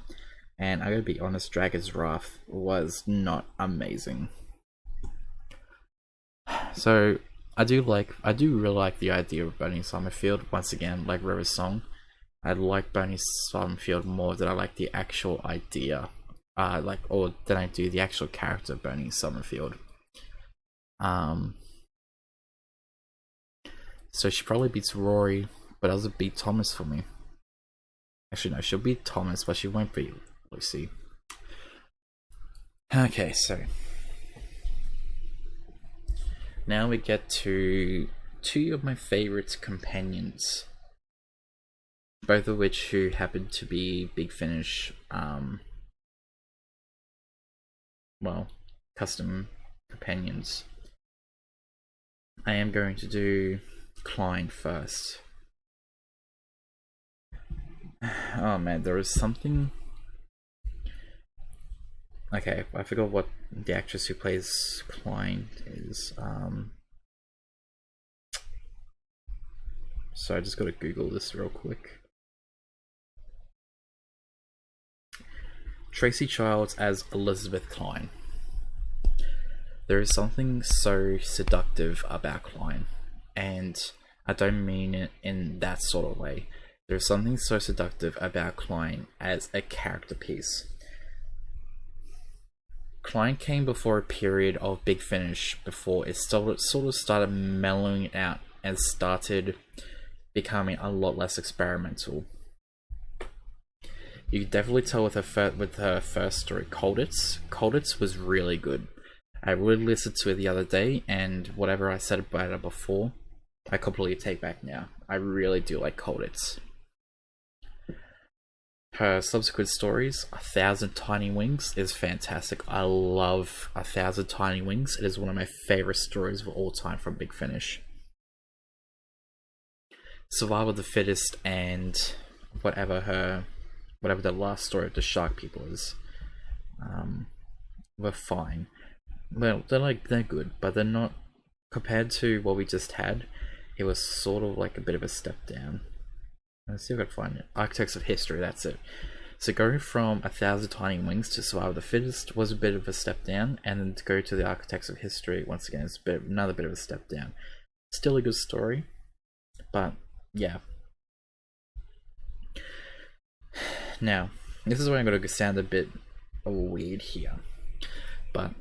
And I gotta be honest, Dragon's Wrath was not amazing. So I do really like the idea of Bernie Summerfield. Once again, like River's song, I like Bernie Summerfield more than I like the actual idea, or than I do the actual character of Bernie Summerfield. So she probably beats Rory, but doesn't beat Thomas for me. Actually, no, she'll beat Thomas, but she won't beat Lucy. Okay, so now we get to 2 of my favorite companions, both of which who happen to be Big Finish, well, custom companions. I am going to do Klein first. Oh man, there is something. Okay, I forgot what the actress who plays Klein is. So I just gotta Google this real quick. Tracy Childs as Elizabeth Klein. There is something so seductive about Klein, and I don't mean it in that sort of way. There's something so seductive about Klein as a character piece. Klein came before a period of Big Finish, before it sort of started mellowing out and started becoming a lot less experimental. You could definitely tell with her first story, Colditz. Colditz was really good. I really listened to it the other day, and whatever I said about it before, I completely take back now. I really do like Colditz. Her subsequent stories, 1,000 Tiny Wings, is fantastic. I love 1,000 Tiny Wings. It is one of my favorite stories of all time from Big Finish. Survival of the Fittest and whatever the last story of the Shark People is, were fine. Well, they're good, but they're not, compared to what we just had. It was sort of like a bit of a step down. Let's see if I can find it. Architects of History, that's it. So going from 1,000 Tiny Wings to Survival of the Fittest was a bit of a step down, and then to go to the Architects of History, once again, it's another bit of a step down. Still a good story, but yeah. Now, this is where I'm going to sound a bit weird here, but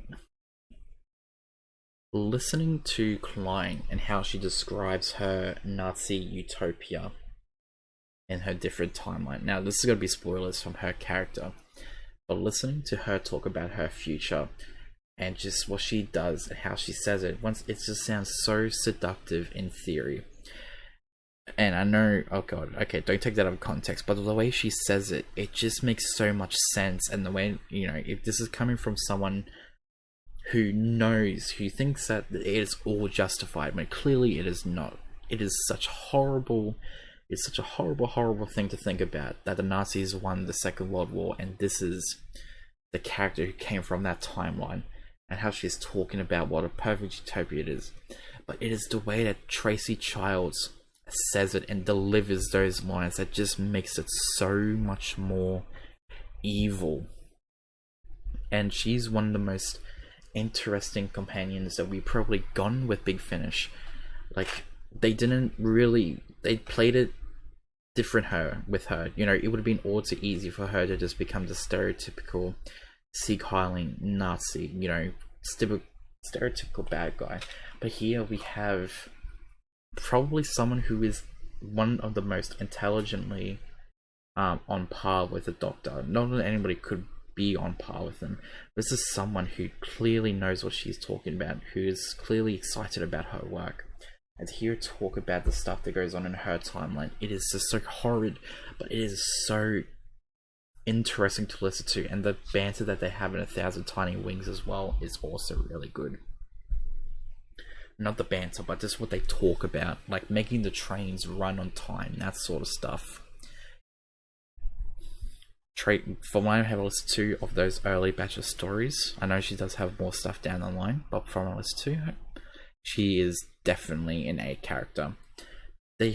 listening to Klein and how she describes her Nazi utopia in her different timeline. Now, this is going to be spoilers from her character, but listening to her talk about her future and just what she does and how she says it, it just sounds so seductive in theory. And I know, oh god, okay, don't take that out of context, but the way she says it, it just makes so much sense. And the way, you know, if this is coming from someone who knows, who thinks that it is all justified, when clearly it is not. It is such horrible. It's such a horrible, horrible thing to think about, that the Nazis won the Second World War, and this is the character who came from that timeline, and how she's talking about what a perfect utopia it is. But it is the way that Tracy Childs says it and delivers those lines that just makes it so much more evil. And she's one of the most interesting companions that we've probably gotten with Big Finish. Like, they didn't really they played it different with her. You know, it would have been all too easy for her to just become the stereotypical Sieg-heiling Nazi, you know, stereotypical bad guy. But here we have probably someone who is one of the most intelligently on par with the Doctor. Not that anybody could be on par with him. This is someone who clearly knows what she's talking about, who is clearly excited about her work. And to hear her talk about the stuff that goes on in her timeline, it is just so horrid, but it is so interesting to listen to, and the banter that they have in 1,000 Tiny Wings as well is also really good. Not the banter, but just what they talk about, like making the trains run on time, that sort of stuff. From what I have listened to of those early batch of stories, I know she does have more stuff down the line, but from what I listened to her, she is definitely an A character. They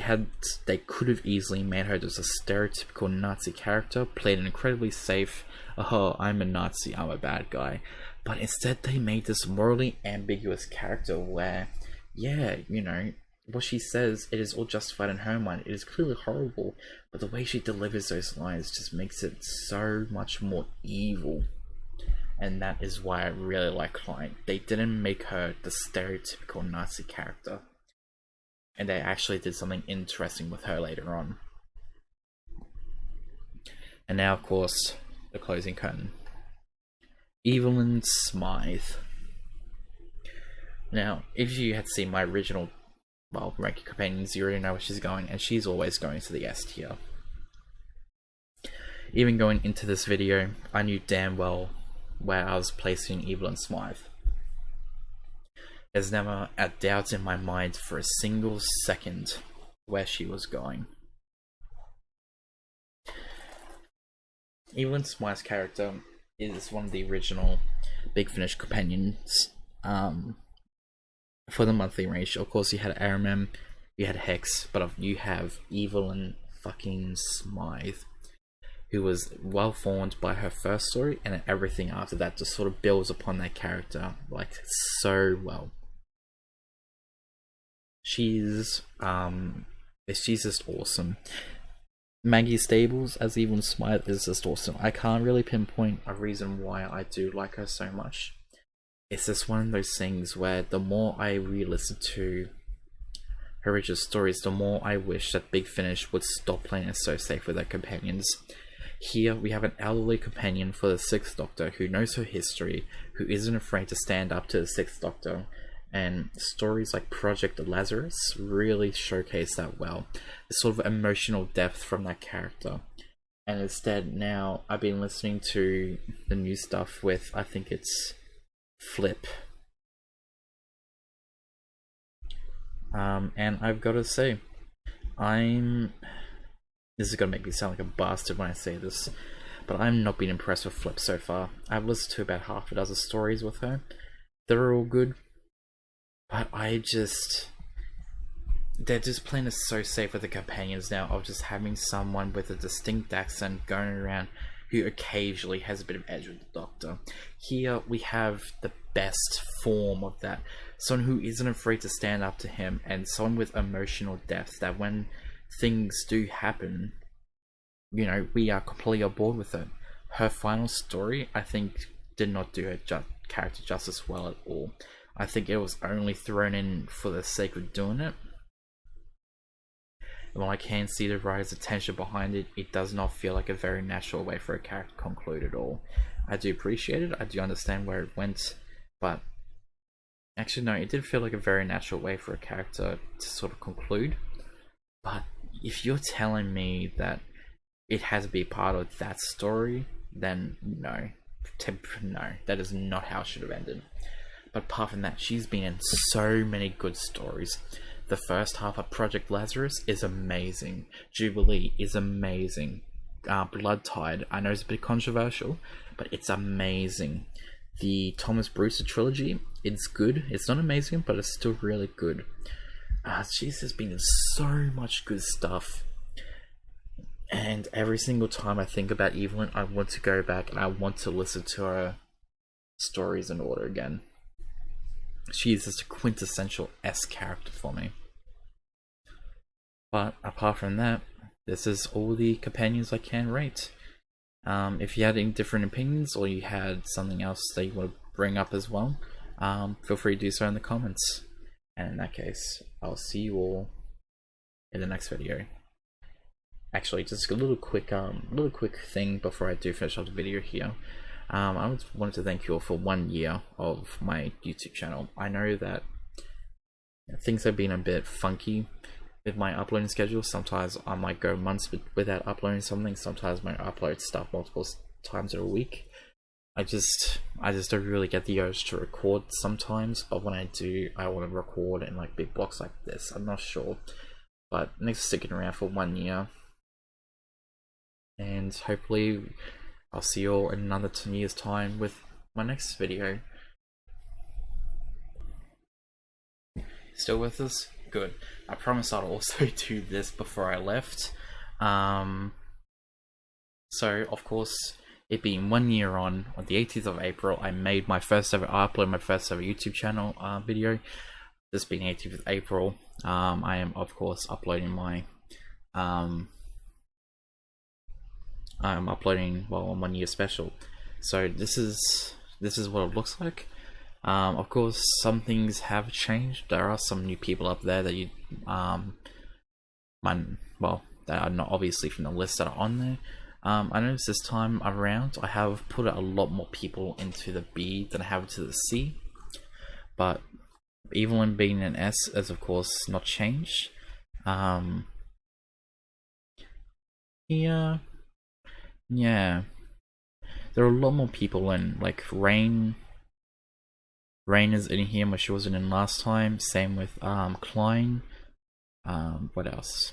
could have easily made her just a stereotypical Nazi character, played an incredibly safe, oh, I'm a Nazi, I'm a bad guy. But instead they made this morally ambiguous character where, yeah, you know, what she says, it is all justified in her mind. It is clearly horrible, but the way she delivers those lines just makes it so much more evil. And that is why I really like Klein. They didn't make her the stereotypical Nazi character. And they actually did something interesting with her later on. And now, of course, the closing curtain. Evelyn Smythe. Now, if you had seen my original, well, ranking companions, you already know where she's going, and she's always going to the S tier. Even going into this video, I knew damn well where I was placing Evelyn Smythe. There's never a doubt in my mind for a single second where she was going. Evelyn Smythe's character is one of the original Big Finish companions for the monthly range. Of course, you had Aramem, you had Hex, but you have Evelyn fucking Smythe, who was well formed by her first story, and then everything after that just sort of builds upon that character like so well. She's just awesome. Maggie Stables as Evelyn Smythe is just awesome. I can't really pinpoint a reason why I do like her so much. It's just one of those things where the more I re-listen to her original stories, the more I wish that Big Finish would stop playing it so safe with their companions. Here we have an elderly companion for the 6th Doctor who knows her history, who isn't afraid to stand up to the 6th Doctor, and stories like Project Lazarus really showcase that well. The sort of emotional depth from that character. And instead now I've been listening to the new stuff with, I think it's Flip. And I've got to say, this is going to make me sound like a bastard when I say this, but I'm not been impressed with Flip so far. I've listened to about half a dozen stories with her. They're all good, but they're just playing it so safe with the companions now, of just having someone with a distinct accent going around who occasionally has a bit of edge with the Doctor. Here we have the best form of that. Someone who isn't afraid to stand up to him, and someone with emotional depth that when things do happen, you know, we are completely on board with it. Her final story, I think, did not do her character justice well at all. I think it was only thrown in for the sake of doing it. And while I can see the writer's attention behind it, it does not feel like a very natural way for a character to conclude at all. I do appreciate it, I do understand where it went, but actually no, it did feel like a very natural way for a character to sort of conclude. But if you're telling me that it has to be part of that story, then no. No, that is not how it should have ended. But apart from that, she's been in so many good stories. The first half of Project Lazarus is amazing. Jubilee is amazing. Blood Tide, I know it's a bit controversial, but it's amazing. The Thomas Brewster trilogy, it's good. It's not amazing, but it's still really good. She's just been in so much good stuff. And every single time I think about Evelyn, I want to go back and I want to listen to her stories in order again. She is just a quintessential S character for me. But apart from that, this is all the companions I can rate. If you had any different opinions or you had something else that you want to bring up as well, feel free to do so in the comments. And in that case, I'll see you all in the next video. Actually, just a little quick thing before I do finish off the video here. I wanted to thank you all for 1 year of my YouTube channel. I know that things have been a bit funky with my uploading schedule. Sometimes I might go months without uploading something. Sometimes I upload stuff multiple times in a week. I just don't really get the urge to record sometimes, but when I do, I want to record in like big blocks like this. I'm not sure, but thanks for sticking around for 1 year, and hopefully I'll see you all in another 10 years time with my next video. Still with us? Good. I promise I'll also do this before I left. So of course, it being 1 year on the 18th of April, I uploaded my first ever YouTube channel video. This being 18th of April, I am of course uploading my I'm uploading a 1 year special. So this is what it looks like. Of course, some things have changed. There are some new people up there that you that are not obviously from the list that are on there. I noticed this time around I have put a lot more people into the B than I have to the C, but Evelyn being an S is of course not changed. Yeah, there are a lot more people in, like Rain is in here, but she wasn't in last time. Same with Klein. What else?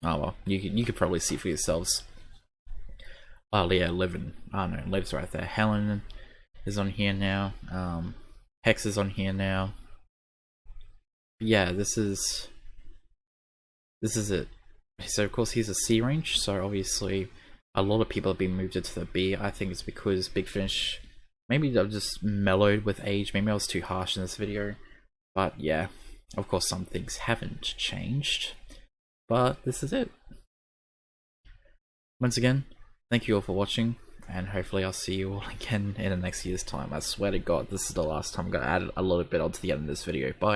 Oh well, you could probably see for yourselves. Oh yeah, Liv's right there. Helen is on here now. Hex is on here now. Yeah, this is it. So of course he's a C range, so obviously a lot of people have been moved into the B. I think it's because Big Finish, maybe I've just mellowed with age, maybe I was too harsh in this video. But yeah, of course some things haven't changed. But this is it. Once again, thank you all for watching, and hopefully I'll see you all again in the next year's time. I swear to God, this is the last time I'm going to add a little bit onto the end of this video. Bye.